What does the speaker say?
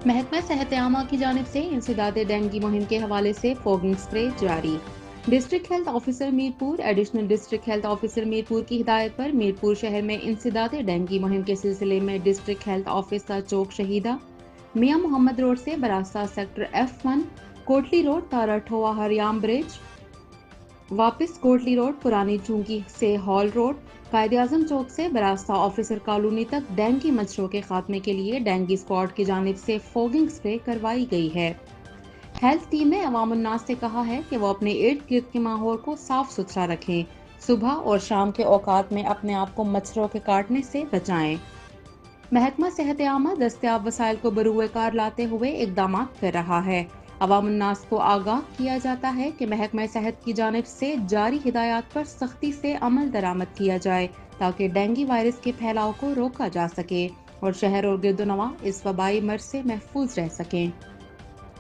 محکمہ صحت عامہ کی جانب سے انسداد ڈینگی مہم کے حوالے سے فوگنگ سپرے جاری۔ District health officer Mirpur additional district health officer Mirpur کی ہدایت پر میرپور شہر میں انسداد ڈینگی مہم کے سلسلے میں ڈسٹرکٹ ہیلتھ آفیسر چوک شہیدہ میاں محمد روڈ سے براستہ سیکٹر F1 کوٹلی روڈ تارٹھوا ہریام برج واپس کوٹلی روڈ پرانی چونکی سے ہال روڈ قائد اعظم چوک سے براستہ آفیسر کالونی تک ڈینگی مچھروں کے خاتمے کے لیے ڈینگی اسکواڈ کی جانب سے فوگنگ سپرے کروائی گئی ہے۔ ہیلتھ ٹیم نے عوام الناس سے کہا ہے کہ وہ اپنے ارد گرد کے ماحول کو صاف ستھرا رکھیں، صبح اور شام کے اوقات میں اپنے آپ کو مچھروں کے کاٹنے سے بچائیں۔ محکمہ صحت عامہ دستیاب وسائل کو بروئے کار لاتے ہوئے اقدامات کر رہا ہے۔ عوام الناس کو آگاہ کیا جاتا ہے کہ محکمہ صحت کی جانب سے جاری ہدایات پر سختی سے عمل درآمد کیا جائے تاکہ ڈینگی وائرس کے پھیلاؤ کو روکا جا سکے اور شہر اور گرد و نواح اس وبائی مرض سے محفوظ رہ سکیں۔